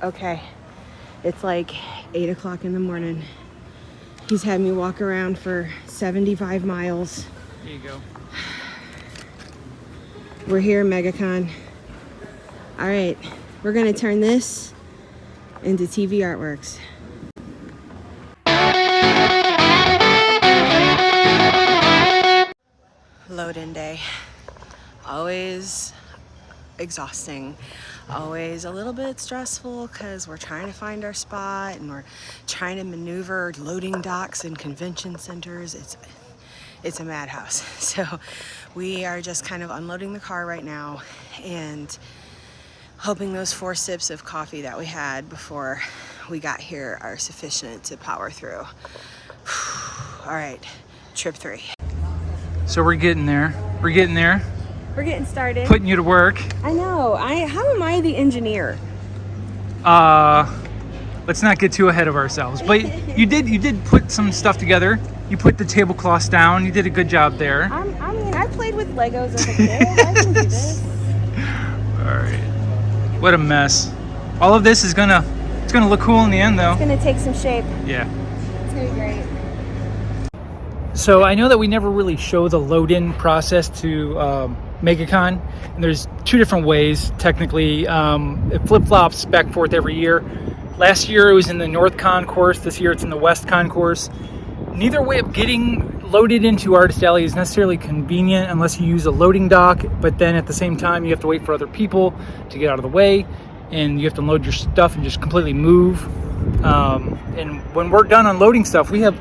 Okay, it's like 8 o'clock in the morning. He's had me walk around for 75 miles. There you go. We're here, MegaCon. All right, we're gonna turn this into TV artworks. Load-in day. Always exhausting. Always a little bit stressful because we're trying to find our spot and we're trying to maneuver loading docks and convention centers. It's a madhouse. So we are just kind of unloading the car right now and hoping those 4 sips of coffee that we had before we got here are sufficient to power through. All right, trip 3. So we're getting there. We're getting there. We're getting started. Putting you to work. I know. How am I the engineer? Let's not get too ahead of ourselves. But you did put some stuff together. You put the tablecloths down. You did a good job there. I mean, I played with Legos as a kid. I can do this. All right. What a mess. All of this is it's gonna look cool in the end, though. It's gonna take some shape. Yeah. It's gonna be great. So I know that we never really show the load-in process to MegaCon, and there's 2 different ways. Technically, it flip-flops back and forth every year. Last year it was in the North Concourse. This year it's in the West Concourse. Neither way of getting loaded into Artist Alley is necessarily convenient unless you use a loading dock, but then at the same time you have to wait for other people to get out of the way, and you have to load your stuff and just completely move. And when we're done unloading stuff, we have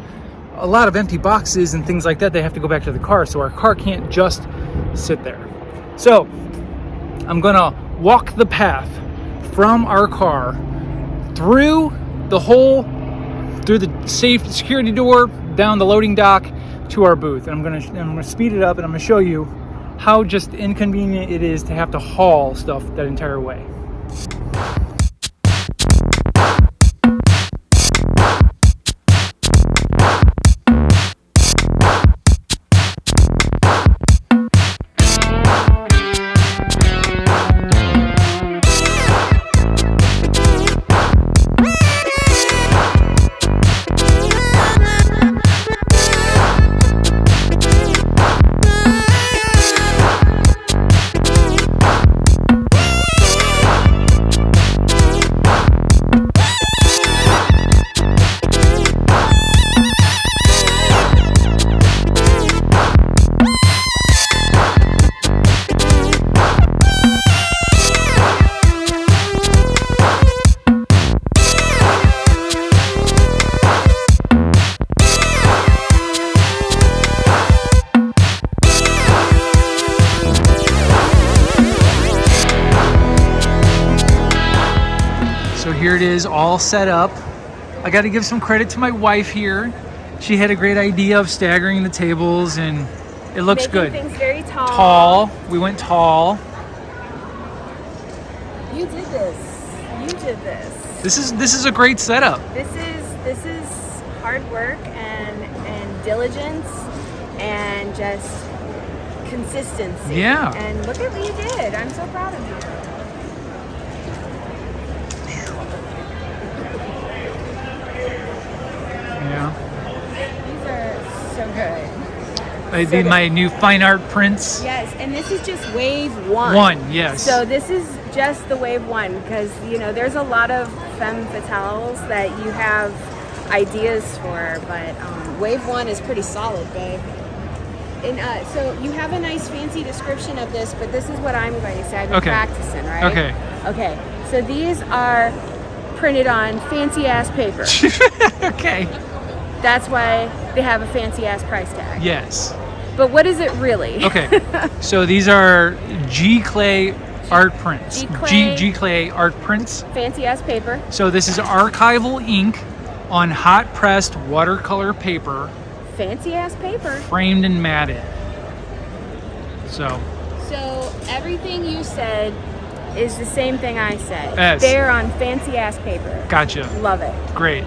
a lot of empty boxes and things like that. They have to go back to the car, so our car can't just sit there. So I'm gonna walk the path from our car through the safe security door, down the loading dock to our booth, and I'm gonna speed it up, and I'm gonna show you how just inconvenient it is to have to haul stuff that entire way. Here it is, all set up. I got to give some credit to my wife here. She had a great idea of staggering the tables, and it looks good. Making things very tall. Tall. We went tall. You did this. You did this. This is a great setup. This is hard work and diligence and just consistency. Yeah. And look at what you did. I'm so proud of you. Yeah. These are so good. I did my new fine art prints. Yes, and this is just wave 1. Yes. So this is just the wave 1 because, you know, there's a lot of femme fatales that you have ideas for, but wave 1 is pretty solid, babe. And so you have a nice fancy description of this, but this is what I'm going to say. I've been practicing, right? Okay. Okay. So these are printed on fancy ass paper. Okay. That's why they have a fancy ass price tag. Yes. But what is it really? Okay. So these are G-Clay art prints. G-Clay. G-Clay art prints. Fancy ass paper. So this is archival ink on hot pressed watercolor paper. Fancy ass paper. Framed and matted. So everything you said is the same thing I said. Yes. They're on fancy ass paper. Gotcha. Love it. Great.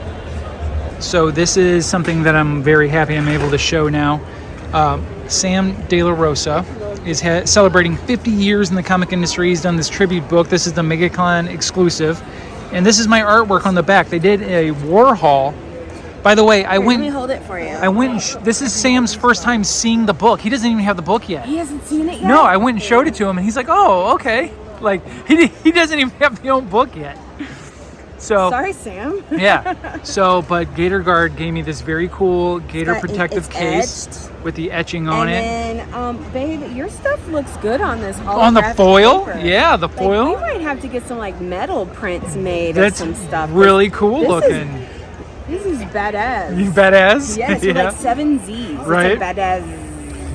So this is something that I'm very happy I'm able to show now. Sam De La Rosa is celebrating 50 years in the comic industry. He's done this tribute book. This is the MegaCon exclusive. And this is my artwork on the back. They did a Warhol. By the way, Let me hold it for you. I went and this is Sam's first time seeing the book. He doesn't even have the book yet. He hasn't seen it yet? No, I went and showed it to him, and he's like, oh, okay. Like, he doesn't even have the own book yet. So sorry, Sam. Yeah. So, but Gator Guard gave me this very cool Gator protective case etched with the etching on it. And then, babe, your stuff looks good on this holographic On the foil? paper. Yeah, the Like, foil. we might have to get some like metal prints made That's of some stuff. really cool this looking. This is badass. You badass? Yes, with like 7 Z's. Right. It's a badass.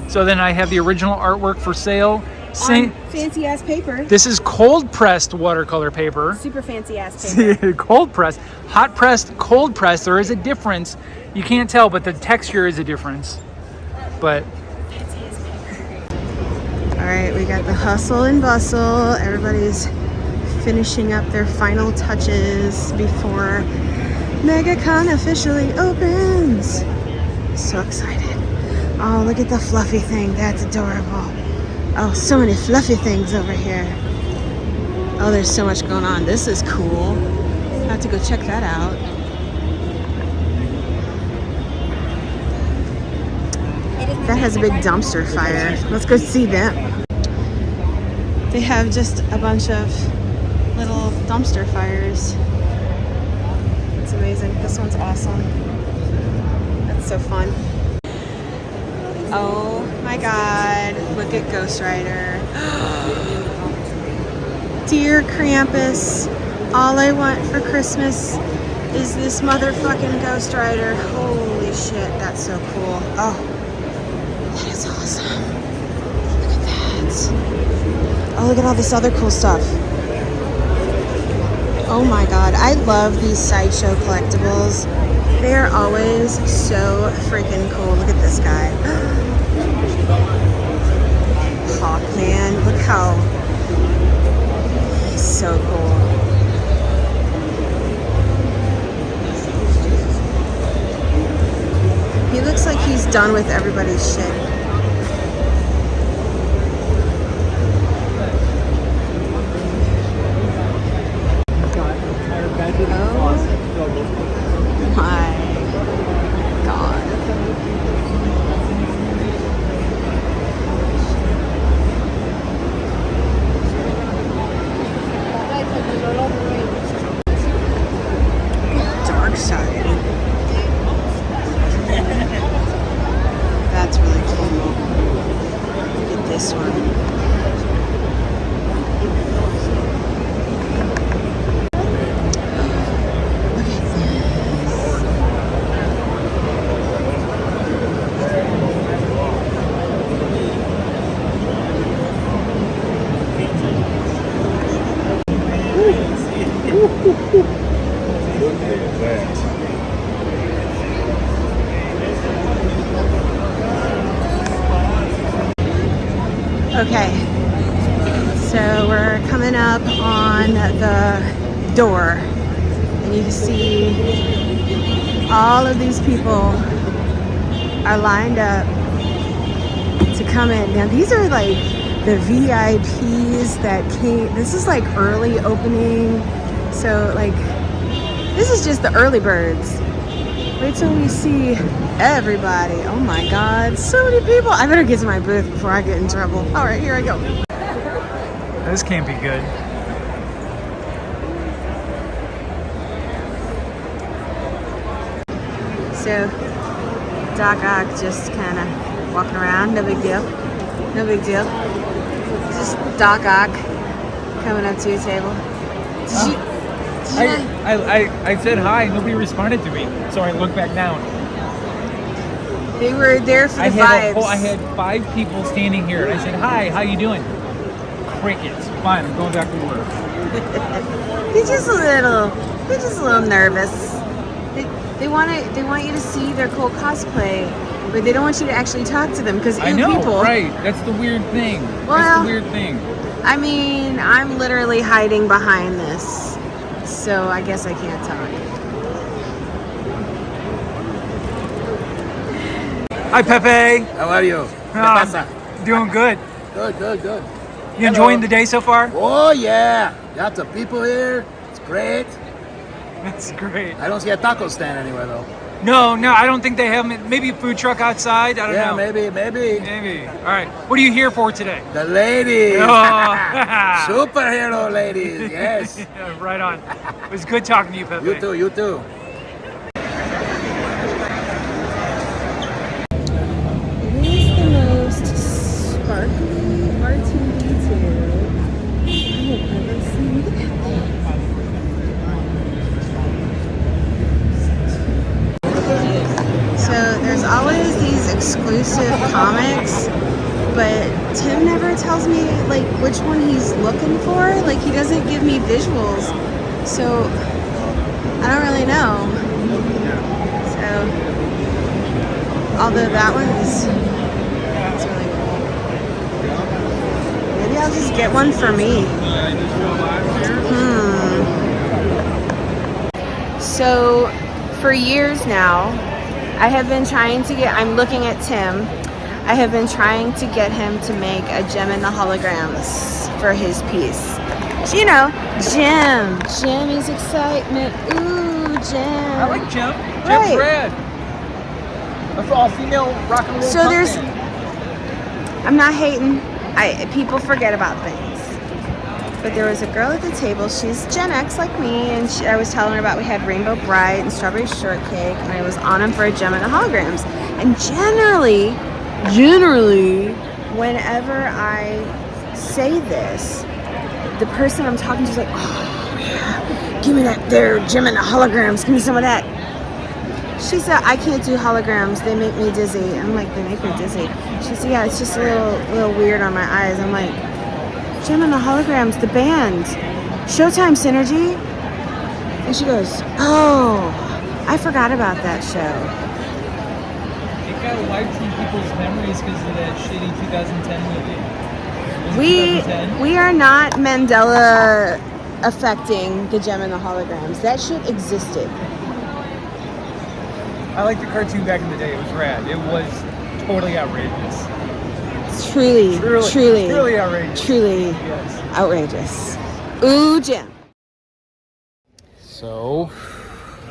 So then I have the original artwork for sale. On fancy ass paper. This is cold pressed watercolor paper. Super fancy ass paper. Cold pressed, hot pressed, cold pressed. There is a difference. You can't tell, but the texture is a difference. But all right, we got the hustle and bustle. Everybody's finishing up their final touches before MegaCon officially opens. So excited. Oh, look at the fluffy thing. That's adorable. Oh, so many fluffy things over here. Oh, there's so much going on. This is cool. I have to go check that out. That has a big dumpster fire. Let's go see them. They have just a bunch of little dumpster fires. It's amazing. This one's awesome. That's so fun. Oh my God, look at Ghost Rider. Dear Krampus, all I want for Christmas is this motherfucking Ghost Rider. Holy shit, that's so cool. Oh, that is awesome. Look at that. Oh, look at all this other cool stuff. Oh my God, I love these sideshow collectibles. They're always so freaking cool. Look at this guy. Hawkman, look how he's so cool. He looks like he's done with everybody's shit. Oh my God. Dark side. That's really cool. Look at this one. Okay, so we're coming up on the door, and you can see all of these people are lined up to come in. Now these are like the VIPs that came. This is like early opening, so like this is just the early birds. Wait till we see everybody. Oh my God, so many people. I better get to my booth before I get in trouble. All right, here I go. this can't be good. So Doc Ock just kind of walking around. No big deal. No big deal. Just Doc Ock coming up to your table. Did you I said hi. Nobody responded to me, so I looked back down. They were there for the vibes. I had 5 people standing here, and I said hi. How you doing? Crickets. Fine. I'm going back to work. He's just a little nervous. They want you to see their cool cosplay, but they don't want you to actually talk to them because I know, people. right? That's the weird thing. That's Well, the weird thing. I mean, I'm literally hiding behind this, so I guess I can't talk. Hi, Pepe. How are you? Doing good. Good. You enjoying the day so far? Oh, yeah. Lots of people here. It's great. That's great. I don't see a taco stand anywhere though. No, I don't think they have them. Maybe a food truck outside. I don't know. Yeah, maybe. Maybe. All right. What are you here for today? The ladies. Oh. Superhero ladies, yes. Yeah, right on. It was good talking to you, Pepe. You too. It is the most sparkly R2D2 I have ever seen. So there's always these exclusive comics, but Tim never tells me like which one he's looking for. Like he doesn't give me visuals, so I don't really know. So although that one's really cool. Maybe I'll just get one for me. So for years now, I have been trying to get, I'm looking at Tim, I have been trying to get him to make a Gem in the Holograms for his piece. So, you know, Gem is excitement, ooh, Gem. I like Gem. Gem's Right. rad. That's all female rock and roll. So there's, I'm not hating, people forget about things. But there was a girl at the table, she's Gen X like me, and I was telling her about we had Rainbow Bright and Strawberry Shortcake, and I was on them for a Gem in the Holograms. And generally, whenever I say this, the person I'm talking to is like, oh yeah, give me that there Gem in the Holograms, give me some of that. She said, I can't do holograms, they make me dizzy. I'm like, they make me dizzy? She said, yeah, it's just a little weird on my eyes. I'm like, Gem in the Holograms, the band, Showtime Synergy. And she goes, oh, I forgot about that show. It got wiped from people's memories because of that shitty 2010 movie. 2010? We are not Mandela affecting the Gem in the Holograms. That shit existed. I liked the cartoon back in the day. It was rad. It was totally outrageous. Truly outrageous. Truly Yes. outrageous. Ooh, Gem. So,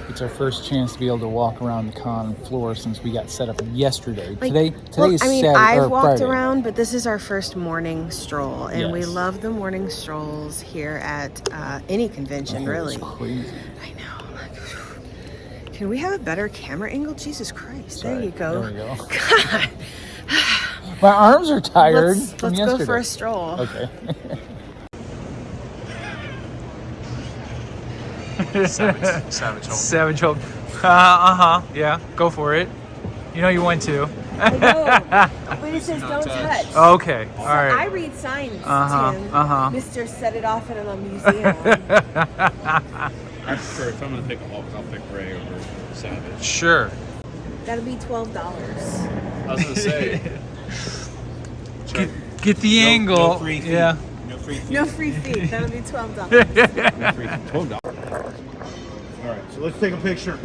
it's our first chance to be able to walk around the con floor since we got set up yesterday. Today is Saturday, I've walked Friday. around, but this is our first morning stroll, and we Yes. love the morning strolls here at any convention, really. It's crazy. I know. Can we have a better camera angle? Jesus Christ! There you go. There we go. God. My arms are tired Let's from go yesterday. for a stroll. Okay. Savage Hope. Yeah, go for it. You know you went to. I know, but it says don't touch. Okay, all So I right. read signs, Tim. Mr. Set it off in a museum. I prefer, if I'm going to pick a Hulk, I'll pick Ray over Savage. Sure. That'll be $12. I was going to say. Get the angle. No free feet. Yeah. No free feet. No free feet. That'll be $12. No free feet. $12. All right, so let's take a picture.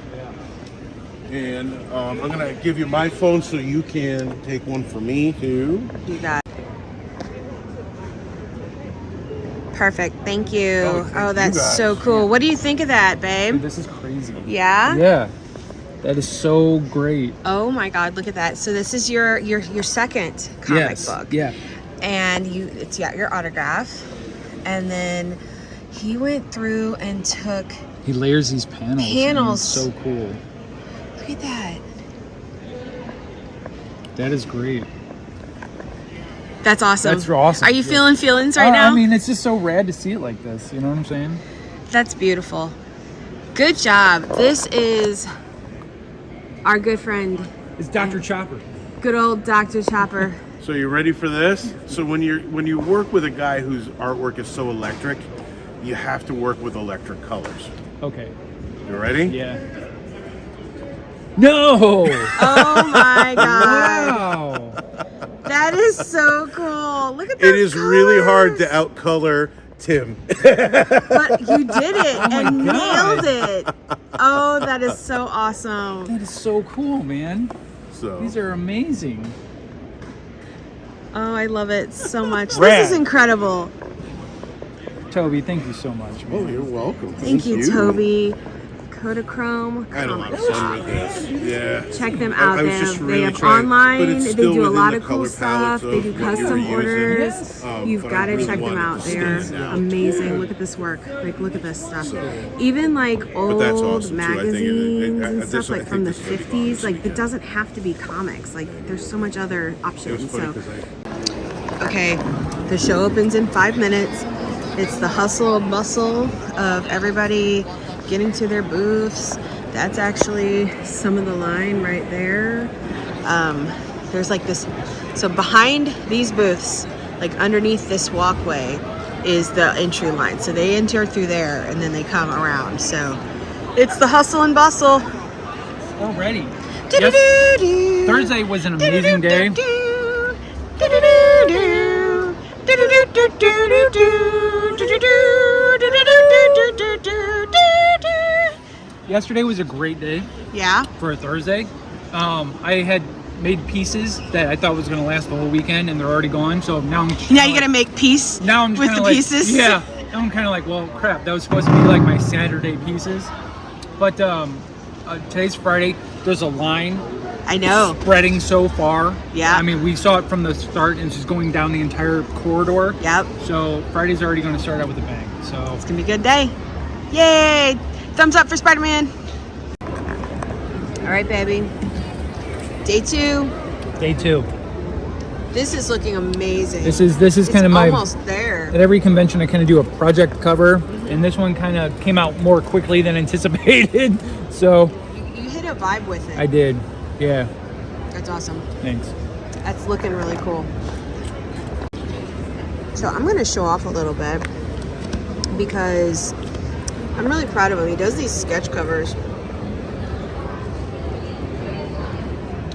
And I'm going to give you my phone so you can take one for me, too. You got it. Perfect. Thank you. Oh, thank you That's guys. so cool. What do you think of that, babe? This is crazy. Yeah? Yeah. That is so great. Oh my God, look at that. So this is your second comic book. Yeah. And it's got your autograph. And then he went through and took, He layers these panels. Panels. And it's so cool. look at that. That is great. That's awesome. That's awesome. Are you feeling feelings right now? I mean, it's just so rad to see it like this. You know what I'm saying? That's beautiful. Good job. This is our good friend, It's Dr. Chopper. good old Dr. Chopper. So you ready for this? So when you work with a guy whose artwork is so electric, you have to work with electric colors. Okay. You ready? Yeah. No! Oh my God. Wow. That is so cool. Look at that. It is really hard to outcolor Tim. But you did it and God. nailed it. Oh, that is so awesome. That is so cool, man. So These are amazing. Oh, I love it so much. Rad. This is incredible. Toby, thank you so much, man. Oh, you're welcome. Thank you, Toby. Kodachrome. I had a lot of fun with this. Yeah. Check them out. I was just They really have trying, online. but it's They still do a within lot the of cool color stuff. palettes They of do what you're custom using. orders. You've But I got to really check them wanted out. to They're stand out. amazing. Look at this work. Like, look at this stuff. Even like old that's awesome, too. I think magazines and this- stuff I like think from the this will be 50s. fun. Like, it doesn't have to be comics. Like, there's so much other It was options. funny So, 'cause okay, the show opens in 5 minutes. It's the hustle and bustle of everybody getting to their booths. That's actually some of the line right there. There's like this, so behind these booths, like underneath this walkway, is the entry line. So they enter through there and then they come around. So it's the hustle and bustle. Already. Yes. Thursday was an amazing day. Yesterday was a great day Yeah. for a Thursday. I had made pieces that I thought was going to last the whole weekend, and they're already gone. So now I'm Now you gotta make peace now I'm with the like, pieces. Yeah. Now I'm kind of like, well, crap. That was supposed to be like my Saturday pieces, but today's Friday. There's a line I know. spreading so far. Yeah. I mean, we saw it from the start, and it's just going down the entire corridor. Yep. So Friday's already going to start out with a bang. So It's gonna be a good day. Yay! Thumbs up for Spider-Man. All right, baby. Day 2. day 2. This is looking amazing. This is It's kind of my. almost there. At every convention, I kind of do a project cover, and this one kind of came out more quickly than anticipated. So You hit a vibe with it. I did. Yeah. That's awesome. Thanks. That's looking really cool. So I'm gonna show off a little bit because I'm really proud of him. He does these sketch covers.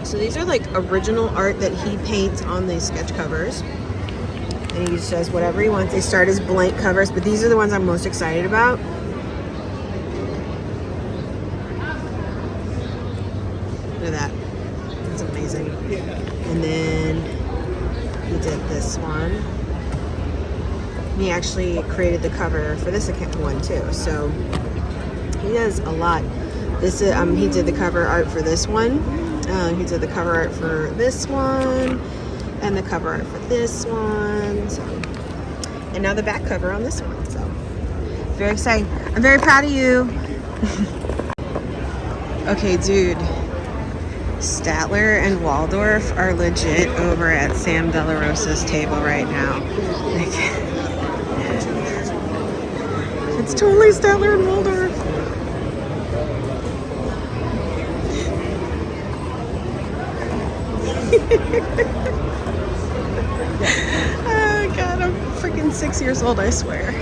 So these are like original art that he paints on these sketch covers. And he just does whatever he wants. They start as blank covers, but these are the ones I'm most excited about. Look at that. That's amazing. And then he did this one. He actually created the cover for this one too. So he does a lot. This is he did the cover art for this one. He did the cover art for this one, and the cover art for this one. So, and now the back cover on this one. So very exciting. I'm very proud of you. Okay, dude. Statler and Waldorf are legit over at Sam De La Rosa's table right now. Like, it's totally Statler and Waldorf. Oh God, I'm freaking 6 years old, I swear.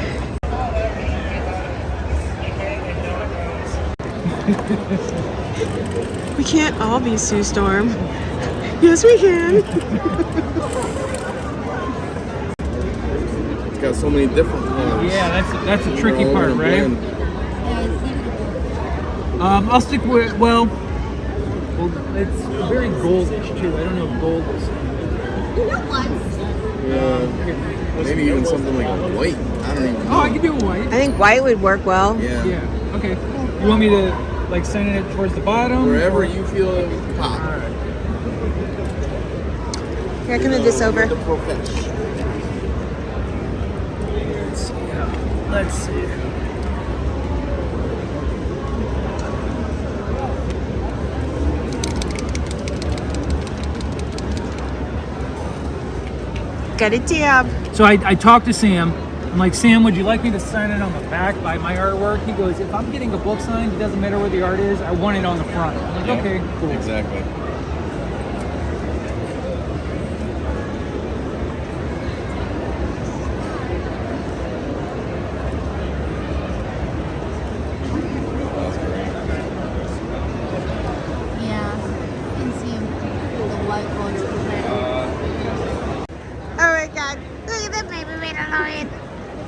We can't all be Sue Storm. Yes, we can. It's got so many different colors. Yeah, that's the tricky They're all part, gonna right? blend. I'll stick with well, it's very goldish too. I don't know if gold is. Yeah, maybe even something like a white. I don't even know. Oh, I could do a white. I think white would work well. Yeah. Yeah. Okay. You want me to like send it towards the bottom? Wherever or- you feel it would pop. All right. Here, I can move this over. The profession. Let's see. Got it, Tab. So I talked to Sam. I'm like, Sam, would you like me to sign it on the back by my artwork? He goes, if I'm getting a book signed, it doesn't matter where the art is. I want it on the front. I'm like, okay, cool. Exactly. That's great. Yeah, you can see the white ones. Oh my God. Look at the baby Mandalorian.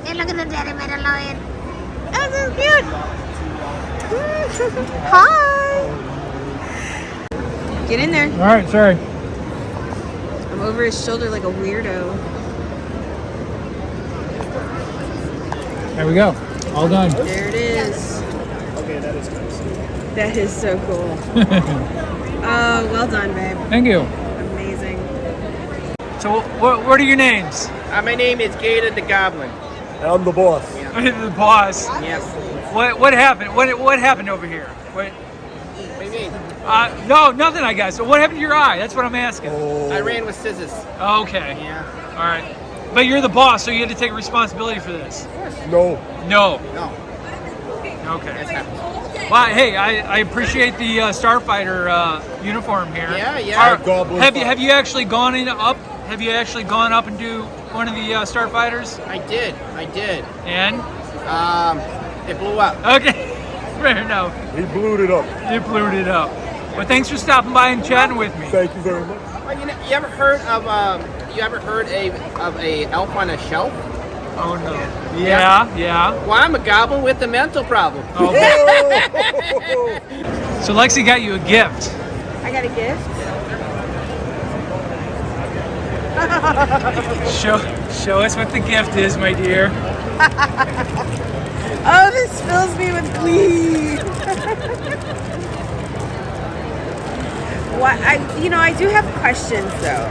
And look at the daddy Mandalorian. That's so cute. Hi. Get in there. All right, sorry. I'm over his shoulder like a weirdo. There we go. All done. There it is. That is nice. That is so cool. Oh, well done, babe. Thank you. Amazing. So, what are your names? My name is Gator the Goblin. I'm the boss. The boss. Yes. What happened? What happened over here? What? What do you mean? No, nothing. I guess. So what happened to your eye? That's what I'm asking. I ran with scissors. Okay. Yeah. All right. But you're the boss, so you had to take responsibility for this. No. No. No. Okay. That's happened. Well, hey, I appreciate the Starfighter uniform here. Yeah, yeah. Goblin Have you actually gone up? Have you actually gone up and do one of the Starfighters? I did. And? It blew up. Okay. Fair enough. He blew it up. You blew it up. Well, thanks for stopping by and chatting with me. Thank you very much. Well, you ever heard of a elf on a shelf? Oh no. Yeah. Well, I'm a goblin with a mental problem. Okay. So Lexi got you a gift. I got a gift. Show us what the gift is, my dear. Oh, this fills me with glee. What I do have questions though.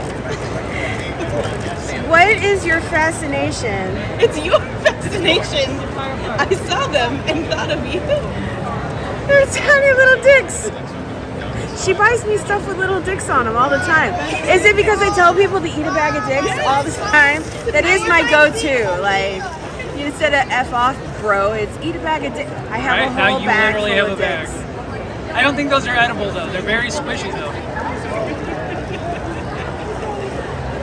What is your fascination? It's your fascination. I saw them and thought of you. They're tiny little dicks. She buys me stuff with little dicks on them all the time. Is it because I tell people to eat a bag of dicks all the time? That is my go-to. Like, instead of F off, bro, it's eat a bag of dicks. I have a whole bag full of dicks. I don't think those are edible though. They're very squishy though.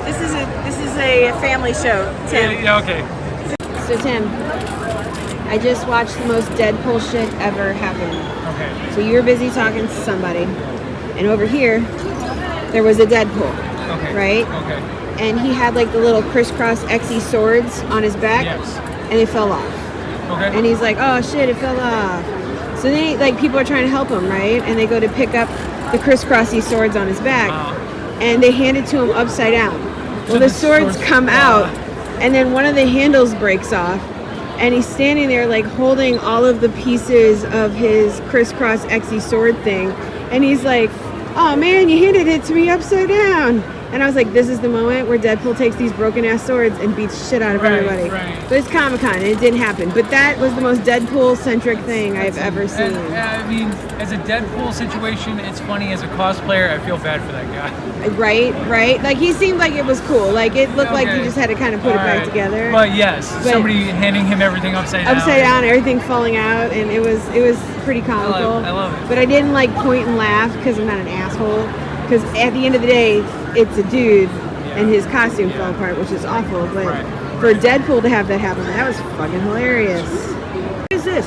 This is a family show, Tim. Yeah, okay. So Tim, I just watched the most Deadpool shit ever happen. Okay. So you were busy talking to somebody, and over here, there was a Deadpool, Okay. right? Okay. And he had like the little crisscross XE swords on his back, Yes. and they fell off. Okay. And he's like, oh shit, it fell off. So then, like, people are trying to help him, right? And they go to pick up the crisscrossy swords on his back, and they hand it to him upside down. Well, the swords come out, and then one of the handles breaks off, and he's standing there, like, holding all of the pieces of his crisscross XE sword thing, and he's like, oh man, you handed it to me upside down. And I was like, this is the moment where Deadpool takes these broken ass swords and beats shit out of everybody. Right. But it's Comic-Con and it didn't happen. But that was the most Deadpool-centric thing I've ever seen. I mean, as a Deadpool situation, it's funny. As a cosplayer, I feel bad for that guy. Right? Like, he seemed like it was cool. Like, it looked like he just had to kind of put it back together. But yes, somebody handing him everything upside down. Upside down, everything falling out, and it was pretty comical. I love it. But I didn't, like, point and laugh because I'm not an asshole. Because at the end of the day, it's a dude, and his costume fell apart, which is awful. But for Deadpool to have that happen, that was fucking hilarious. What is this?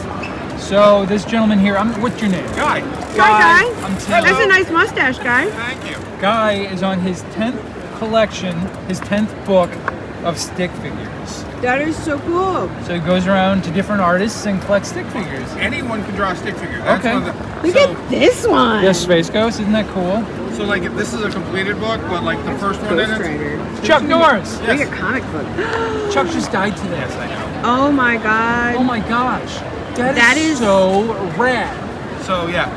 So this gentleman here, what's your name? Guy. Guy. I'm Tim. That's a nice mustache, Guy. Thank you. Guy is on his 10th collection, his 10th book of stick figures. That is so cool. So he goes around to different artists and collects stick figures. Anyone can draw a stick figure. That's Okay. one of the, Look at this one. Yes, Space Ghost, isn't that cool? so like this is a completed book, but like the first one in Ghost it. Rider. Chuck Norris. Read a comic book. Chuck just died today. Yes, I know. Oh my god. Oh my gosh. That is so rad. So yeah,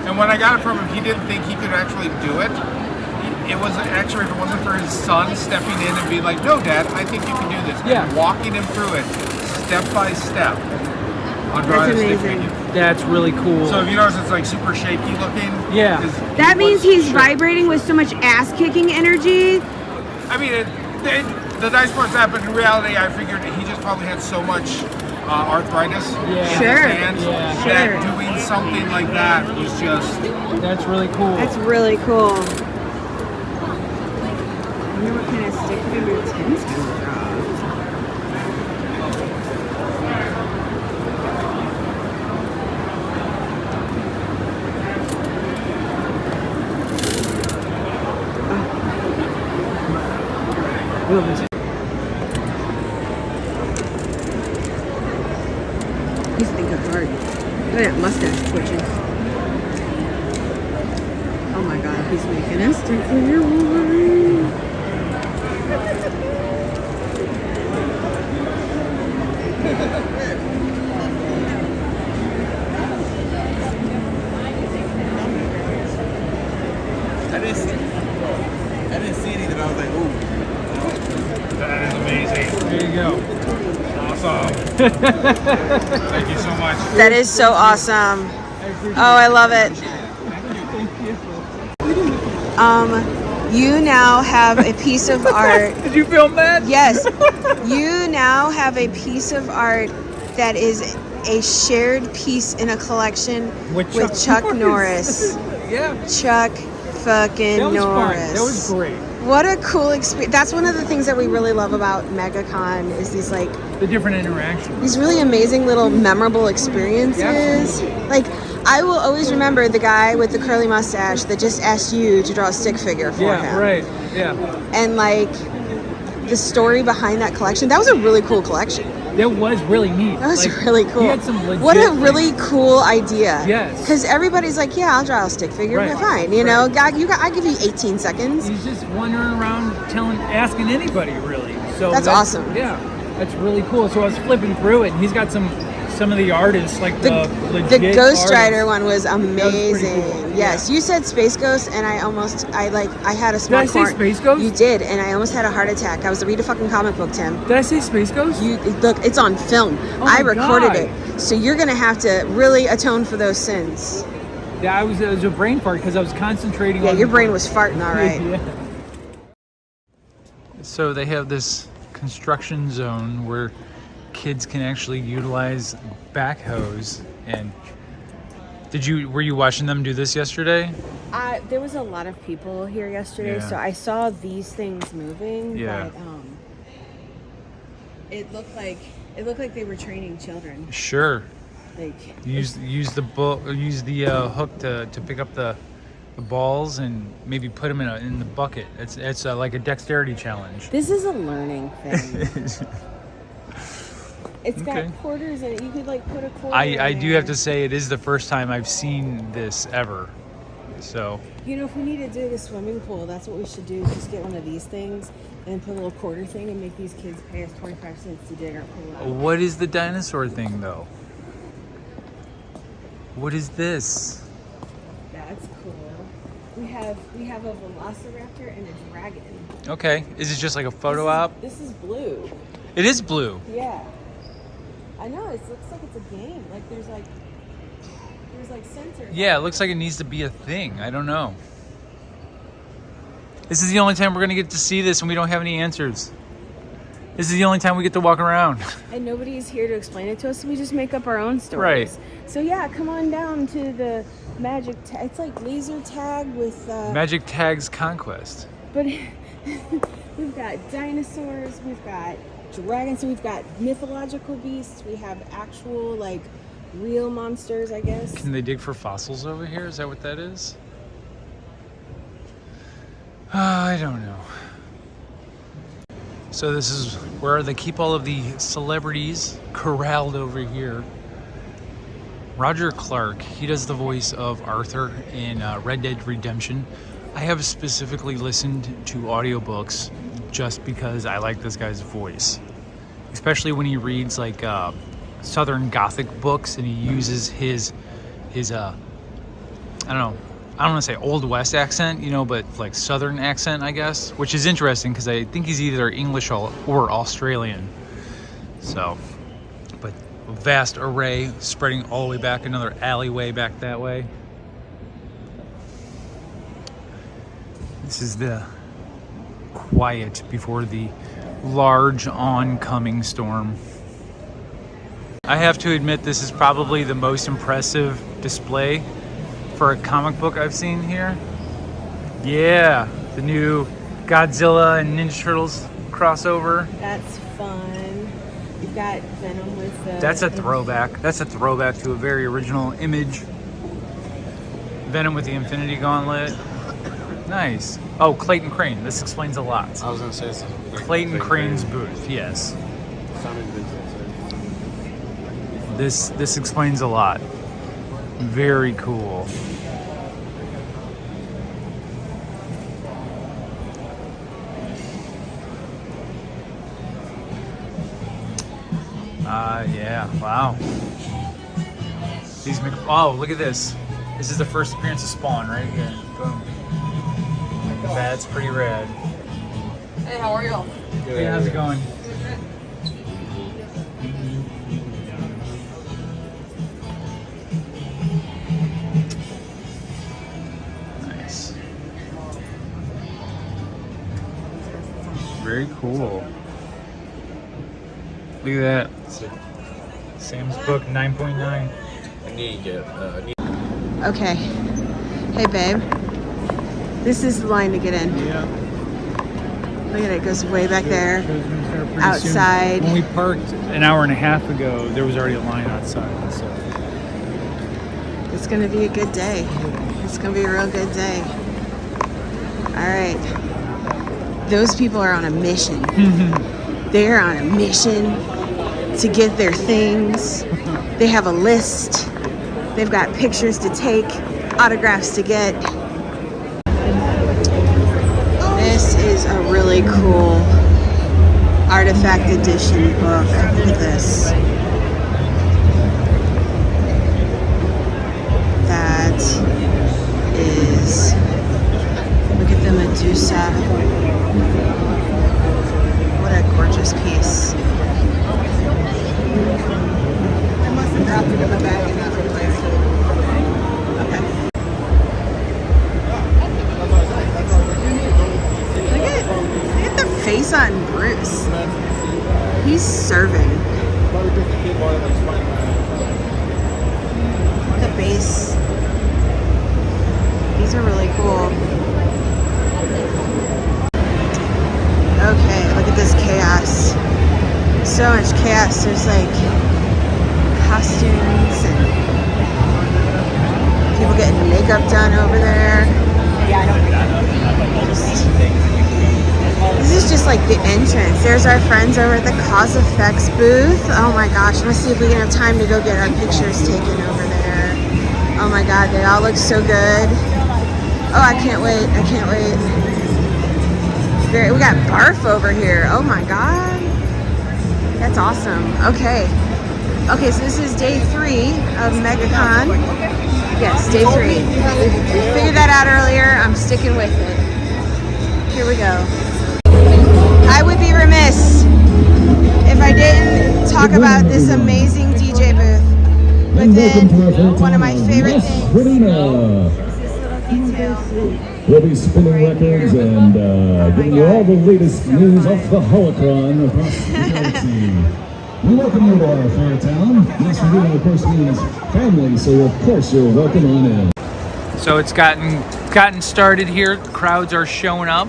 and when I got it from him, he didn't think he could actually do it. It was actually, if it wasn't for his son stepping in and being like, "No, Dad, I think you can do this," Yeah. and walking him through it step by step on drawing a stick amazing. figure. That's really cool. So if you notice, it's like super shaky looking. Yeah. That means he's vibrating with so much ass-kicking energy. I mean, the nice part's that, but in reality, I figured he just probably had so much arthritis in his Sure. hands Yeah. that doing something like that was just. That's really cool. That's really cool. I wonder what kind of stick figure Tim's gonna draw. He's thinking hard. Look at that mustache twitching. Oh my god, he's making a stick figure Wolverine. Thank you so much. That is so awesome. Oh, I love it. You now have a piece of art. Did you film that? Yes. You now have a piece of art that is a shared piece in a collection with Chuck Norris. Yeah. Chuck fucking That was Norris. fun. That was great. What a cool experience. That's one of the things that we really love about MegaCon is these like The different interactions. these really amazing little memorable experiences. Like I will always remember the guy with the curly mustache that just asked you to draw a stick figure for him. Yeah, right. Yeah. And like the story behind that collection, that was a really cool collection. That was really neat. That was Like, really cool. He had some legit, what a really cool idea. Yes. Because everybody's like, yeah, I'll draw a stick figure. Right. But fine. You know, I give you 18 seconds. He's just wandering around asking anybody really. So That's awesome. Yeah, that's really cool. So I was flipping through it, and he's got some of the artists, like the legit The Ghost Rider artists. one was amazing. That was pretty cool. Yes, you said Space Ghost, and I had a small Did I say Space Ghost? You did, and I almost had a heart attack. I was read a fucking comic book, Tim. Did I say Space Ghost? Look, it's on film. my I recorded God. it, so you're gonna have to really atone for those sins. Yeah, it was a brain fart because I was concentrating Yeah, on your brain was farting, all right. Yeah. So they have this construction zone where kids can actually utilize backhoes. And were you watching them do this yesterday? There was a lot of people here yesterday, Yeah. so I saw these things moving. Yeah. But, it looked like they were training children. Sure. Like Use the hook to pick up the balls and maybe put them in the bucket. It's like a dexterity challenge. this is a learning thing. It's got Okay. quarters in it. You could like put a quarter. I in do there. have to say it is the first time I've seen this ever. So You know, if we need to do the swimming pool, that's what we should do. Just get one of these things and put a little quarter thing and make these kids pay us 25 cents to dig our pool out. what is the dinosaur thing though? What is this? That's cool. We have a velociraptor and a dragon. Okay, is it just like a photo op? This is blue. It is blue. Yeah. I know, it looks like it's a game. Like there's like sensors. Yeah, it looks like it needs to be a thing. I don't know. This is the only time we're gonna get to see this and we don't have any answers. This is the only time we get to walk around. And nobody's here to explain it to us, so we just make up our own stories. Right. So yeah, come on down to the magic tag. It's like laser tag with Magic Tags Conquest. but we've got dinosaurs, we've got dragons, so we've got mythological beasts, we have actual like real monsters, I guess. Can they dig for fossils over here? Is that what that is? I don't know. So this is where they keep all of the celebrities corralled over here. Roger Clark, he does the voice of Arthur in Red Dead Redemption. I have specifically listened to audiobooks just because I like this guy's voice. Especially when he reads like Southern Gothic books and he uses his I don't want to say Old West accent, but like Southern accent, I guess, which is interesting because I think he's either English or Australian. So, but a vast array spreading all the way back, another alleyway back that way. This is the quiet before the large oncoming storm. I have to admit, this is probably the most impressive display for a comic book I've seen here. Yeah, the new Godzilla and Ninja Turtles crossover. That's fun. You've got Venom with the... That's a throwback. That's a throwback to a very original image. Venom with the Infinity Gauntlet. Nice. Oh, Clayton Crane. This explains a lot. I was gonna say it's Clayton Crane's booth, yes. This explains a lot. Very cool. Yeah, wow. Oh, look at this. This is the first appearance of Spawn right here. Boom. That's pretty rad. Hey, how are y'all? Hey, how's it going? Very cool. Look at that. Sam's book 9.9. I need to get. Okay. Hey, babe. This is the line to get in. Yeah. Look at it. It goes way back there. Show's gonna start pretty Outside. soon. When we parked an hour and a half ago, there was already a line outside. So. It's gonna be a good day. It's gonna be a real good day. All right. Those people are on a mission. They're on a mission to get their things. They have a list. They've got pictures to take, autographs to get. This is a really cool artifact edition book. Look at this. That is, look at the Medusa. What a gorgeous piece. I must have dropped it in my bag and not replaced it. Okay. Look at the face on Bruce. He's serving. The base. These are really cool. Okay, look at this chaos. So much chaos. There's like costumes and people getting makeup done over there. This is just like the entrance. There's our friends over at the Cause Effects booth. Oh my gosh, let's see if we can have time to go get our pictures taken over there. Oh my god, they all look so good. Oh, I can't wait. I can't wait. We got Barf over here. Oh my god. That's awesome. Okay. Okay, so this is day 3 of MegaCon. Yes, day 3. We figured that out earlier. I'm sticking with it. Here we go. I would be remiss if I didn't talk about this amazing DJ booth within one of my favorite things. This little detail. We'll be spinning records and giving you all the latest news off the holocron across the galaxy. We welcome you to our fair town. Yes, we're doing, of course, means family, so of course you're welcome on in. So it's gotten started here. Crowds are showing up.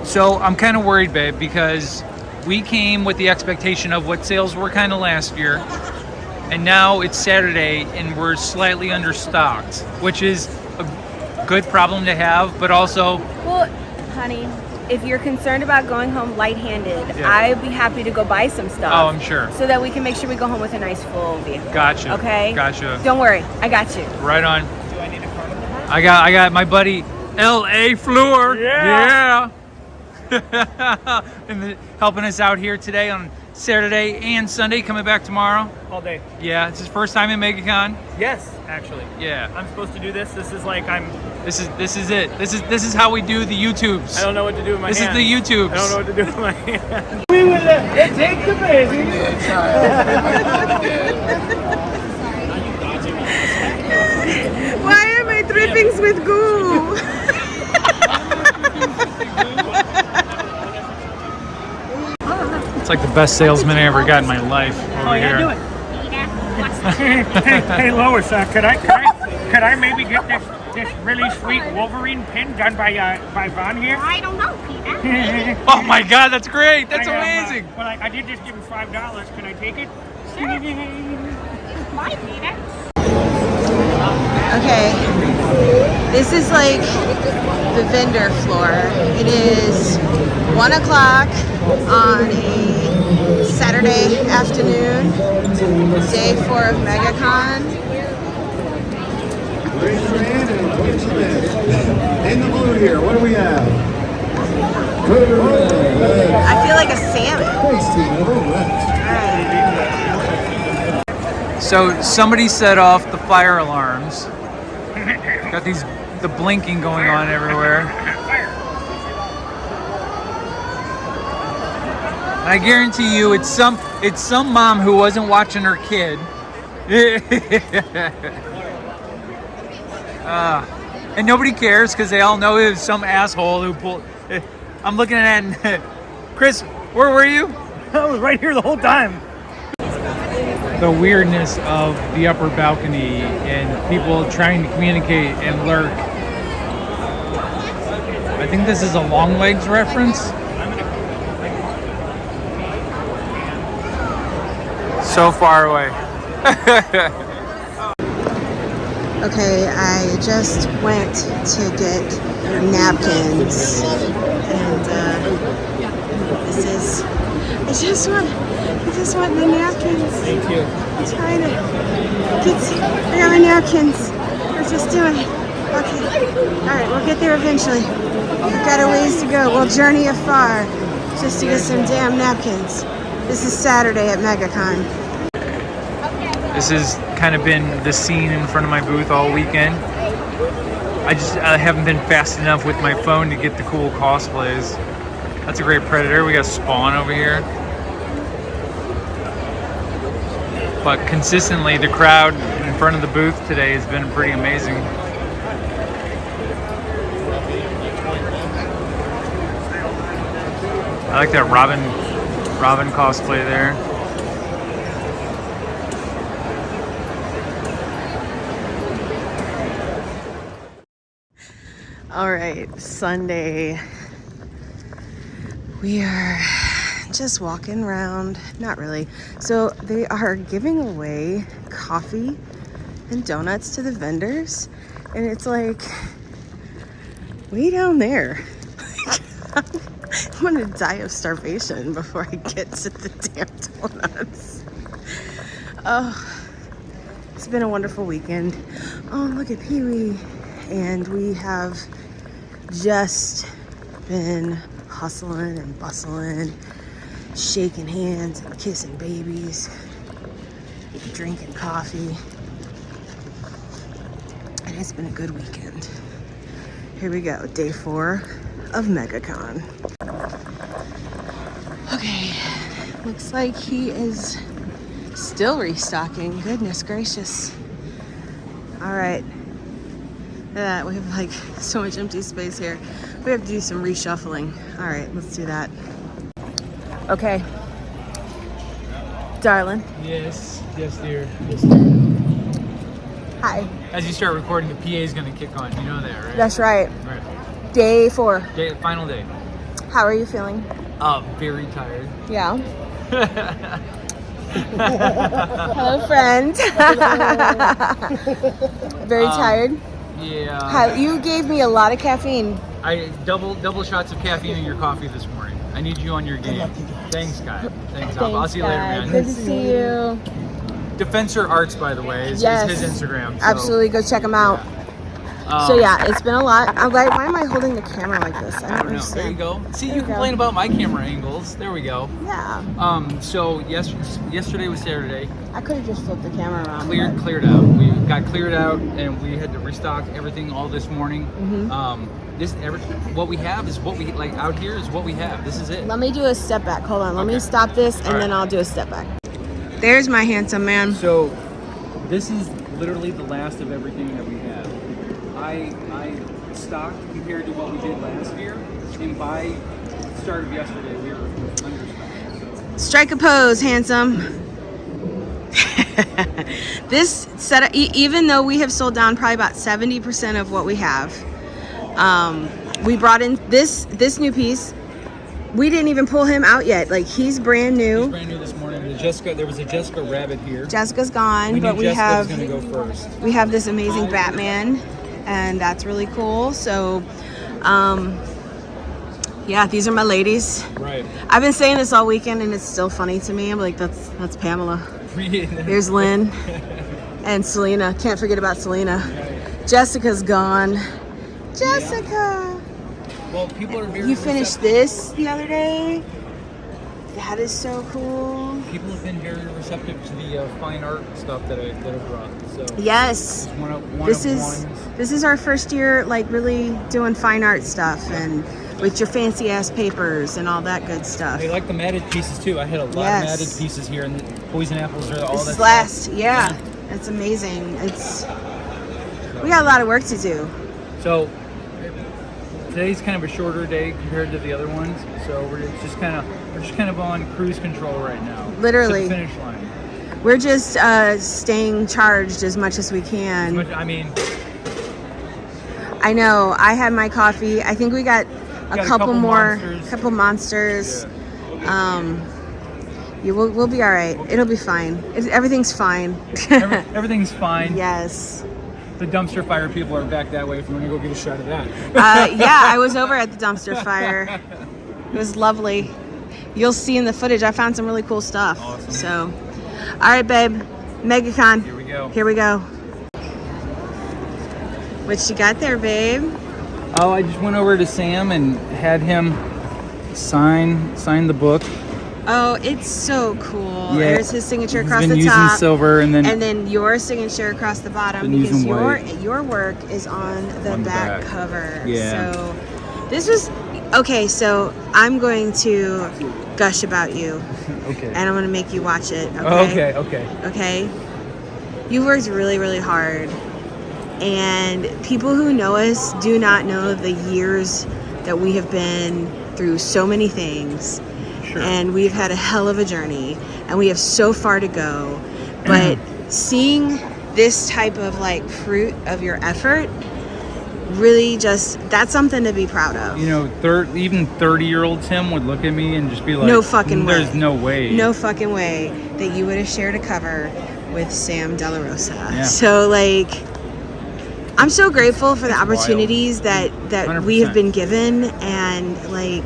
So I'm kind of worried, babe, because we came with the expectation of what sales were kind of last year, and now it's Saturday and we're slightly understocked, which is a good problem to have, but also... Well, honey, if you're concerned about going home light-handed, Yeah. I'd be happy to go buy some stuff. Oh, I'm sure. So that we can make sure we go home with a nice full vehicle. Gotcha. Okay? Gotcha. Don't worry, I got you. Right on. Do I need a card? I got my buddy L.A. Fleur. Yeah. And helping us out here today on Saturday and Sunday, coming back tomorrow. All day. Yeah, it's his first time in MegaCon. Yes, actually. Yeah. I'm supposed to do this. This is like This is it. This is how we do the YouTubes. I don't know what to do with my This hands. is the YouTubes. I don't know what to do with my hands. We will take the baby. Why are my drippings with goo? It's like the best salesman I ever got in my life over here. Do it. hey, Lois, could I maybe get this really sweet Wolverine pin done by Von here? I don't know, Peter. Oh my God, that's great. That's amazing. Well, I did just give him $5. Can I take it? Bye, Peter. Okay, this is like the vendor floor. It is 1 o'clock on a Saturday afternoon, day 4 of MegaCon. In the blue here, what do we have? I feel like a salmon. So somebody set off the fire alarms. Got the blinking going on everywhere. And I guarantee you, it's some mom who wasn't watching her kid. And nobody cares because they all know it was some asshole who pulled. I'm looking at it and Chris, where were you? I was right here the whole time. The weirdness of the upper balcony and people trying to communicate and lurk. I think this is a Long Legs reference. So far away. Okay, I just went to get napkins, and this is. I just want my napkins. Thank you. I'm trying to get. I got my napkins. We're just doing it. Okay. All right, we'll get there eventually. We've got a ways to go. We'll journey afar just to get some damn napkins. This is Saturday at MegaCon. This has kind of been the scene in front of my booth all weekend. I haven't been fast enough with my phone to get the cool cosplays. That's a great Predator. We got Spawn over here. But consistently, the crowd in front of the booth today has been pretty amazing. I like that Robin cosplay there. All right, Sunday. We are just walking around, not really. So they are giving away coffee and donuts to the vendors. And it's like, way down there. I'm gonna die of starvation before I get to the damn donuts. Oh, it's been a wonderful weekend. Oh, look at Pee-wee. And we have just been hustling and bustling, shaking hands and kissing babies, drinking coffee. And it's been a good weekend. Here we go, day 4 of MegaCon. Okay, looks like he is still restocking. Goodness gracious. All right. Yeah, we have like so much empty space here. We have to do some reshuffling. All right, let's do that. Okay. Darling. Yes, dear. Yes, dear. Hi. As you start recording, the PA is going to kick on. You know that, right? That's right. Right. Day 4. Final day. How are you feeling? Very tired. Yeah. Hello, friend. Very tired? Yeah. You gave me a lot of caffeine. I double shots of caffeine in your coffee this morning. I need you on your game. Thanks, Guy. Thanks. I'll see you later, man. Good to see you. Defensor Arts, by the way, is his Instagram. So. Absolutely, go check him out. So yeah, it's been a lot. I'm like, why am I holding the camera like this? I don't know. There you go. See, you complain about my camera angles. There we go. Yeah. So yesterday was Saturday. I could have just flipped the camera around. Cleared out. We got cleared out, and we had to restock everything all this morning. What we have is what we like out here is what we have. This is it. Let me do a step back. Hold on. Let me stop this, and then I'll do a step back. There's my handsome man. So this is literally the last of everything that we have. I stocked compared to what we did last year, and by start of yesterday we were understocked. So. Strike a pose, handsome. This setup, even though we have sold down probably about 70% of what we have, we brought in this new piece. We didn't even pull him out yet. Like, he's brand new. He's brand new this morning. There was a Jessica rabbit here. Jessica's gone, but we have. Gonna go first. We have this amazing Batman, and that's really cool. So, yeah, these are my ladies. Right. I've been saying this all weekend, and it's still funny to me. I'm like, that's Pamela. There's Lynn and Selena. Can't forget about Selena. Jessica's gone. Jessica. Well, people are very. You finished this the other day. That is so cool. People have been very receptive to the fine art stuff that I brought. So yes, this is our first year, like really doing fine art stuff, and with your fancy ass papers and all that good stuff. I like the matted pieces too. I had a lot of matted pieces here, and the poison apples are all. This is last, yeah. It's amazing. We got a lot of work to do. So today's kind of a shorter day compared to the other ones, so we're just kind of on cruise control right now. Literally. To the finish line. We're just staying charged as much as we can. I know. I had my coffee. I think we got a couple more, couple monsters. Yeah. We'll be all right. It'll be fine. Everything's fine. Everything's fine. Yes. The dumpster fire people are back that way if you want to go get a shot of that. Yeah, I was over at the dumpster fire. It was lovely. You'll see in the footage, I found some really cool stuff. Awesome. So, all right, babe. MegaCon. Here we go. Here we go. What you got there, babe? Oh, I just went over to Sam and had him sign the book. Oh, it's so cool. Yeah. There's his signature across He's the been top. using silver and then your signature across the bottom been because using white. your work is on the back cover. Yeah. So this was okay, so I'm going to gush about you. Okay. And I'm going to make you watch it, okay? Okay. You worked really, really hard. And people who know us do not know the years that we have been through so many things. Sure. And we've had a hell of a journey and we have so far to go. But seeing this type of like fruit of your effort really that's something to be proud of. You know, even 30-year-old Tim would look at me and just be like, no fucking way. There's no way. No fucking way that you would have shared a cover with Sam De La Rosa. Yeah. So like, I'm so grateful for the opportunities that 100%. we have been given and like.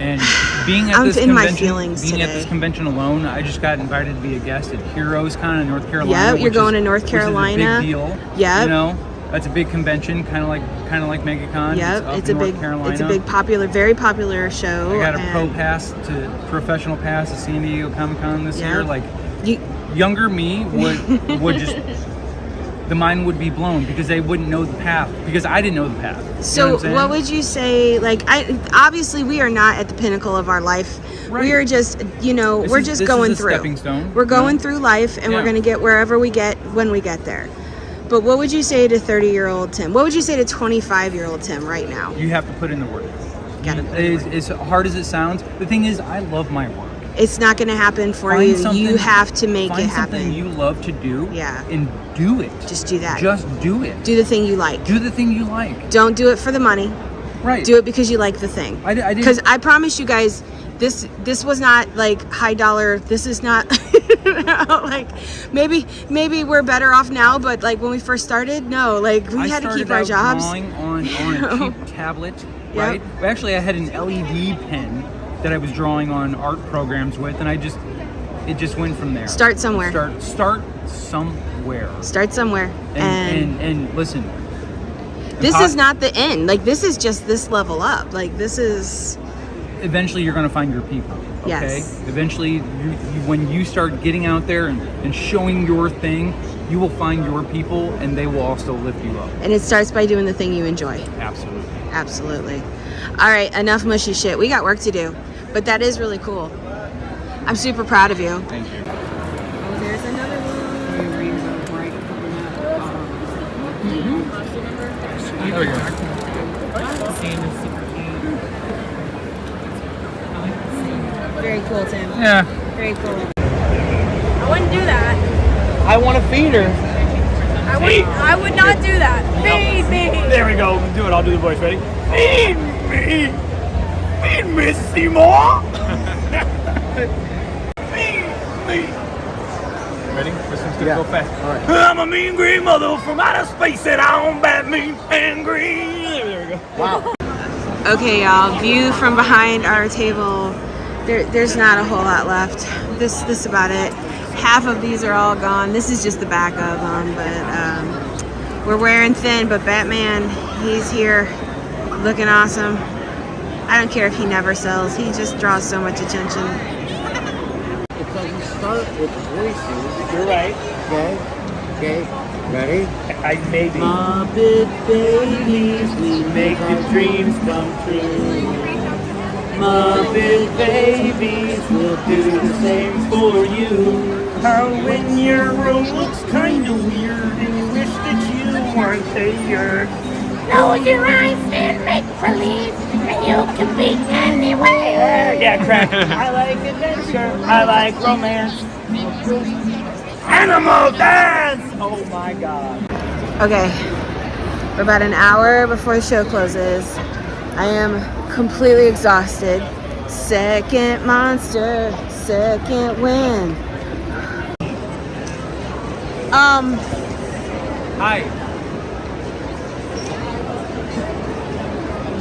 And being at I'm this in convention, my feelings being today. at this convention alone, I just got invited to be a guest at Heroes Con in North Carolina. Yeah, you're going to North Carolina. Which is a big deal. Yeah. You know, that's a big convention, kind of like MegaCon. Yeah, it's a big popular, very popular show. I got a professional pass to San Diego Comic-Con this year. Like, younger me would just. The mind would be blown because they wouldn't know the path because I didn't know the path. So what would you say? Like, obviously we are not at the pinnacle of our life. Right. We are just, we're just going through. Stepping stone. We're going through life, and we're going to get wherever we get when we get there. But what would you say to 30-year-old Tim? What would you say to 25-year-old Tim right now? You have to put in the work. As hard as it sounds, the thing is, I love my work. It's not going to happen for you. You have to make it happen. Find something you love to do. Yeah. And do it. Just do that. Just do it. Do the thing you like. Do the thing you like. Don't do it for the money. Right. Do it because you like the thing. I did. Because I promise you guys, this was not like high dollar. This is not like maybe we're better off now, but like when we first started, no, like we had to keep our jobs. I started out drawing on a cheap tablet, right? Yep. Actually, I had an LED pen that I was drawing on art programs with, and it just went from there. Start somewhere. Start somewhere. Start somewhere. And listen. This is not the end. Like, this is just this level up. Like, this is. Eventually, you're going to find your people. Okay. Yes. Eventually, when you start getting out there and showing your thing, you will find your people, and they will also lift you up. And it starts by doing the thing you enjoy. Absolutely. Absolutely. All right, enough mushy shit. We got work to do, but that is really cool. I'm super proud of you. Thank you. Oh, there's another one. There we go. Very cool, Tim. Yeah. Very cool. I wouldn't do that. I want to feed her. I would not do that. Feed me. There we go. Do it. I'll do the voice. Ready? Feed me. Feed me, Seymour. Feed me. Ready? This one's gonna go fast. All right. I'm a mean green mother from outer space, and I'm bad, mean, and green. There we go. Wow. Okay, y'all. View from behind our table. There's not a whole lot left. This about it. Half of these are all gone. This is just the back of them, but we're wearing thin. But Batman, he's here, looking awesome. I don't care if he never sells. He just draws so much attention. It doesn't start with voices. You're right. Okay. Ready? Maybe. Muppet babies, we make the dreams come true. Muppet babies will do the same for you. How when your room looks kinda weird and you wish that you weren't there. Close your eyes and make believe that you can be anywhere. Yeah, crack. I like adventure. I like romance. Animal dance! Oh my god. Okay, we're about an hour before the show closes. I am completely exhausted. Second monster, second win. Hi.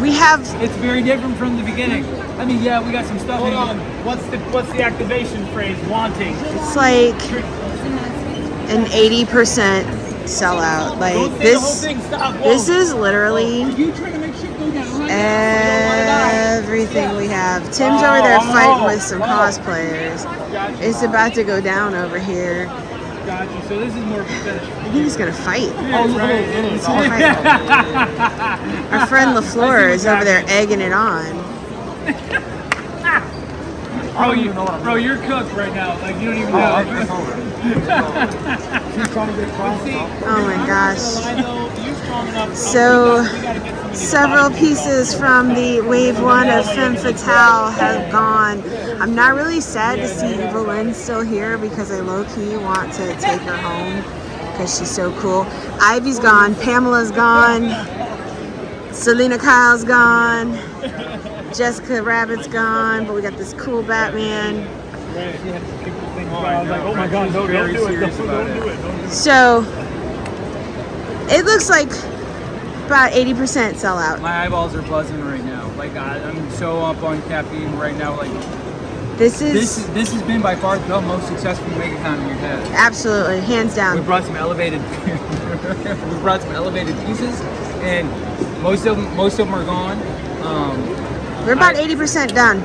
We have. It's very different from the beginning. I mean, yeah, we got some stuff. Hold on. What's the activation phrase? Wanting. It's like an 80% sellout. Like this is literally everything we have. Tim's over there fighting with some cosplayers. It's about to go down over here. Gotcha. So this is more of a finish. I think he's gonna fight. Oh, right. He's gonna fight. Our friend LaFleur is over there egging it on. Bro, you're cooked right now. Like you don't even know. Oh my gosh. So several pieces from the wave 1 of Femme Fatale have gone. I'm not really sad to see Evelyn still here because I low-key want to take her home because she's so cool. Ivy's gone, Pamela's gone, Selena Kyle's gone, Jessica Rabbit's gone, but we got this cool Batman. Oh my god, don't do it. So it looks like about 80% sellout. My eyeballs are buzzing right now. Like I'm so up on caffeine right now. Like this has been by far the most successful MegaCon we've had. Absolutely, hands down. We brought some elevated pieces, and most of them are gone. We're about 80% done.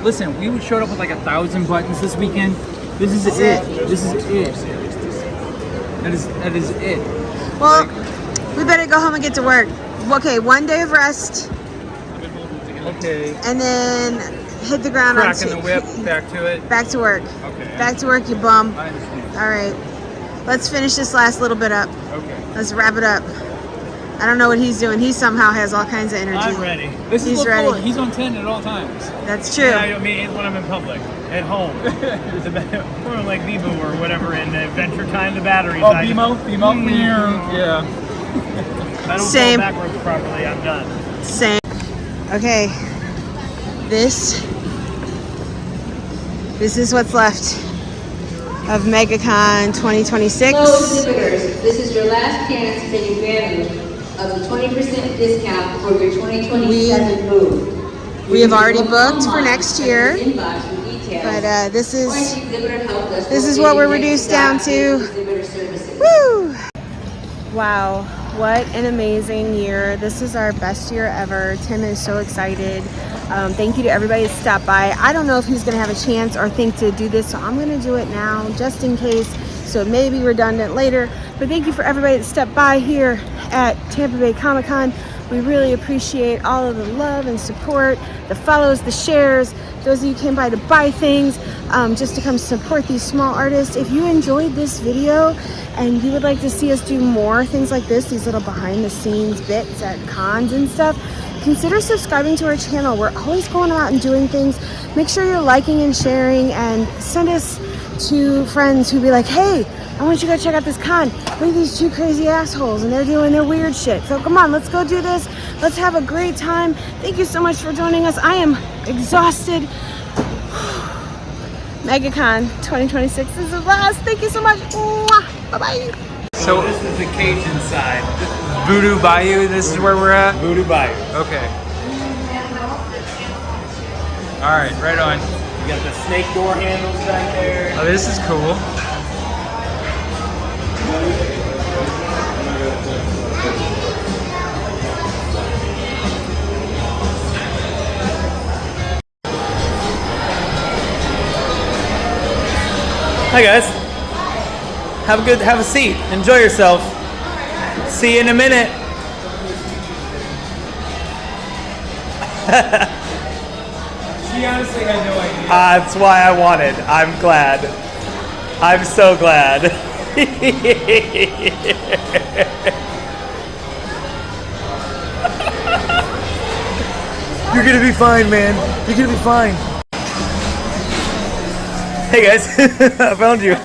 Listen, we showed up with like 1,000 buttons this weekend. This is it. This is it. That is it. Well, we better go home and get to work. Okay, 1 day of rest. Okay. And then hit the ground. Cracking the whip. Back to it. Back to work. Okay. Back to work, you bum. I understand. All right. Let's finish this last little bit up. Okay. Let's wrap it up. I don't know what he's doing. He somehow has all kinds of energy. I'm ready. He's ready. He's on 10 at all times. That's true. Yeah, I mean, when I'm in public, at home, or like Vivo or whatever, in Adventure Time, the batteries. Oh, BMO? Yeah. I don't Same. go backwards properly. I'm done. Same. Okay. This is what's left of MegaCon 2026. Hello, exhibitors. This is your last chance to take advantage of the 20% discount for your 2027 booth. We have already booked for next year, but this is what we're reduced down to. Woo! Wow, what an amazing year. This is our best year ever. Tim is so excited. Thank you to everybody that stopped by. I don't know if he's gonna have a chance or think to do this, so I'm gonna do it now just in case, so it may be redundant later. But thank you for everybody that stepped by here at Tampa Bay Comic-Con. We really appreciate all of the love and support, the follows, the shares, those of you who came by to buy things, just to come support these small artists. If you enjoyed this video and you would like to see us do more things like this, these little behind the scenes bits at cons and stuff, consider subscribing to our channel. We're always going out and doing things. Make sure you're liking and sharing, and send us to friends who be like, hey, I want you to go check out this con. Look at these two crazy assholes and they're doing their weird shit. So come on, let's go do this. Let's have a great time. Thank you so much for joining us. I am exhausted. MegaCon 2026 is the last. Thank you so much. Bye-bye. So this is the Cajun side. Voodoo Bayou, this is where we're at? Voodoo Bayou. Okay. All right, right on. You got the snake door handles back there. Oh, this is cool. Hi guys. Have a seat. Enjoy yourself. See you in a minute. She honestly had no idea. That's why I wanted. I'm glad. I'm so glad. gonna be fine, man. You're gonna be fine. Hey guys, I found you. I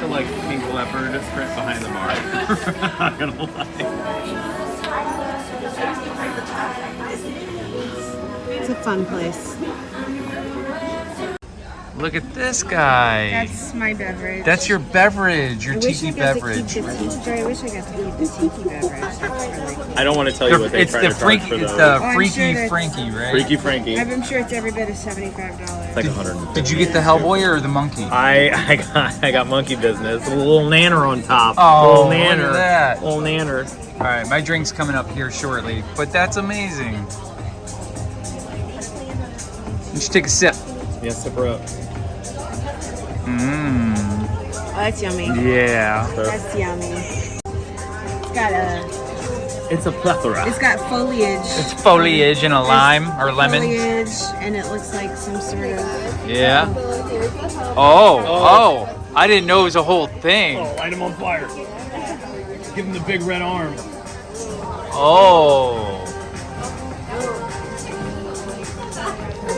like the pink leopard print behind the bar. I'm not gonna lie. It's a fun place. Look at this guy. That's my beverage. That's your beverage, your tiki beverage. I wish I got to keep the tiki beverage. That's really cool. I don't want to tell you what they try to charge for those. It's the Freaky Frankie, right? Freaky Frankie. I'm sure it's every bit of $75. It's like 100. Did you get the Hellboy or the monkey? I got monkey business. A little nanner on top. Oh, little nanner. look at that. Little nanner. All right, my drink's coming up here shortly, but that's amazing. You should take a sip. Yeah, sip her up. Mmm. Oh, that's yummy. Yeah. That's yummy. It's got It's a plethora. It's got foliage. It's foliage and a lime or lemon. Foliage, and it looks like some sort of. Yeah. Oh. I didn't know it was a whole thing. Oh, light him on fire. Give him the big red arm. Oh.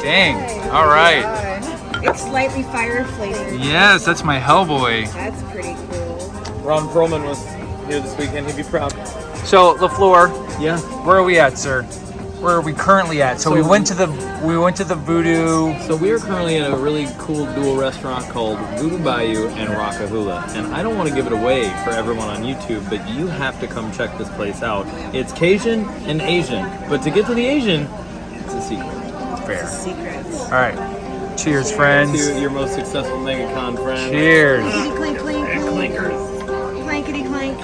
Dang. All right. It's slightly fire flavored. Yes, that's my Hellboy. That's pretty cool. Ron Perlman was here this weekend. He'd be proud. So LaFleur, yeah, where are we at, sir? Where are we currently at? So we went to the Voodoo. So we are currently in a really cool dual restaurant called Voodoo Bayou and Rockahula. And I don't want to give it away for everyone on YouTube, but you have to come check this place out. It's Cajun and Asian, but to get to the Asian, it's a secret. Fair. It's a secret. All right. Cheers, friends. To your most successful MegaCon friend. Cheers. Clinkety clink clink. And clinkers. Clankety clank.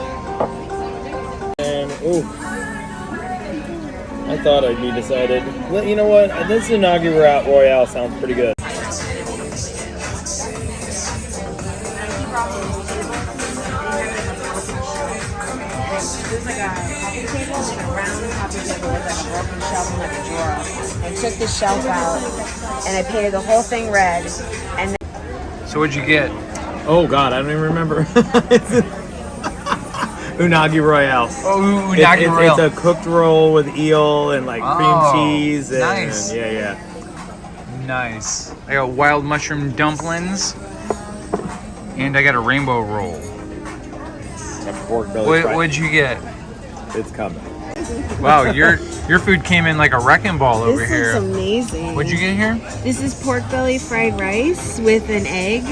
And ooh, I thought I'd be decided. Well, you know what? This inaugural Royale sounds pretty good. There's like a coffee table, like a round coffee table with like a broken shelf and like a drawer. I took the shelf out and I painted the whole thing red. And then So what'd you get? Oh God, I don't even remember. Unagi Royale. Oh, Unagi Royale. It's a cooked roll with eel and like cream cheese. And, nice. Yeah. Nice. I got wild mushroom dumplings, and I got a rainbow roll. Pork belly fried. What'd you get? It's coming. Wow, your food came in like a wrecking ball over here. This is amazing. What'd you get here? This is pork belly fried rice with an egg.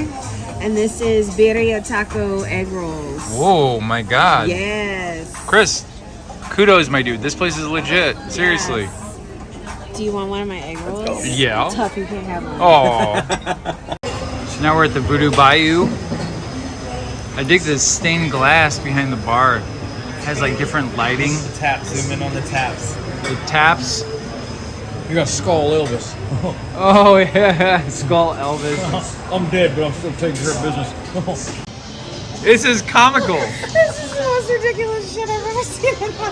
And this is birria taco egg rolls. Whoa, my God. Yes. Chris, kudos, my dude. This place is legit. Seriously. Yes. Do you want one of my egg rolls? Yeah. Tough, you can't have one. Oh. So now we're at the Voodoo Bayou. I dig this stained glass behind the bar. It has like different lighting. The taps. Zoom in on the taps. The taps. You got Skull Elvis. Oh yeah, Skull Elvis. I'm dead, but I'm still taking care of business. This is comical. This is the most ridiculous shit I've ever seen in my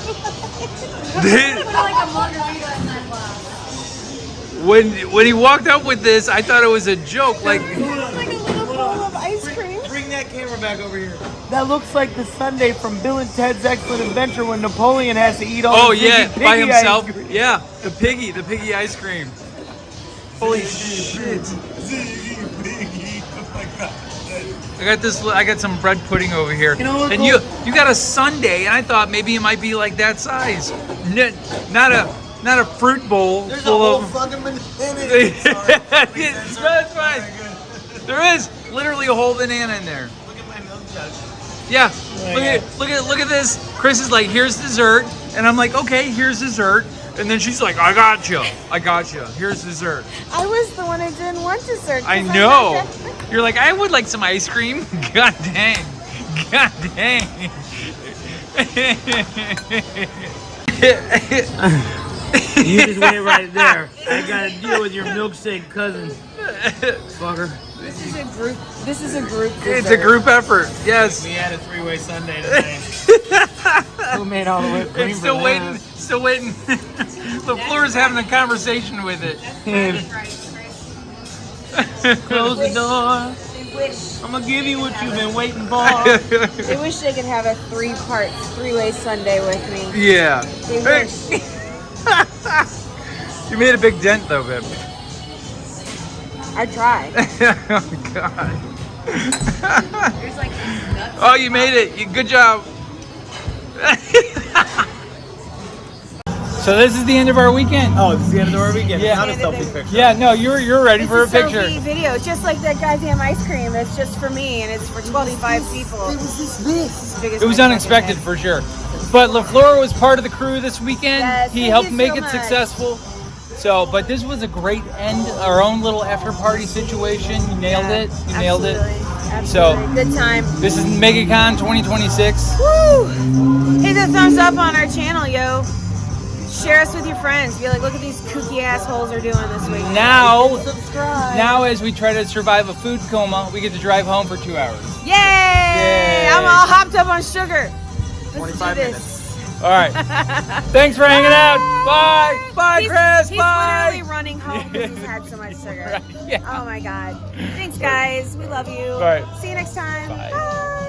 life. When he walked up with this, I thought it was a joke. Like a little bowl of ice cream. Bring that camera back over here. That looks like the Sunday from Bill and Ted's Excellent Adventure when Napoleon has to eat all the piggy by himself. ice cream. Yeah, the piggy ice cream. Holy shit! I got some bread pudding over here, and you got a sundae, and I thought maybe it might be like that size, not a fruit bowl There's full a whole of. fucking banana. That's fine. There is literally a whole banana in there. Look at my milk jug. Yeah, look at this. Chris is like, here's dessert, and I'm like, okay, here's dessert, and then she's like, I got you. Here's dessert. I was the one who didn't want dessert. I know. You're like, I would like some ice cream. God dang. You just went right there. I gotta deal with your milkshake cousin, fucker. This is a group. It's a group effort. Yes. We had a three-way Sunday today. Who made all the whipped cream? It's still waiting. The floor is having a conversation with it. Close the door. They wish. I'm gonna give you what you've been waiting for. They wish they could have a three-way Sunday with me. Yeah. They wish. You made a big dent though, babe. I tried. Oh God. Oh, you made it. Good job. So this is the end of our weekend. Oh, this is the end of our weekend. Yeah. Not a selfie picture. Yeah, no, you're ready for a picture. Selfie video, just like that goddamn ice cream. It's just for me, and it's for 25 people. It was this big. It was unexpected for sure. But LaFleur was part of the crew this weekend. Yes, He thank helped you make so it much. successful. So, but this was a great end, our own little after party situation. You nailed it. You nailed it. Absolutely. So, Good time. this is MegaCon 2026. Woo! Hit the thumbs up on our channel, yo. Share us with your friends. Be like, look at these kooky assholes are doing this week. Now as we try to survive a food coma, we get to drive home for 2 hours. Yay! I'm all hopped up on sugar. Let's do this. All right. Thanks for hanging out. Bye. Bye, Chris. He's Bye. literally running home because he's had so much sugar. Right, yeah. Oh my God. Thanks, guys. We love you. All right. See you next time. Bye. Bye.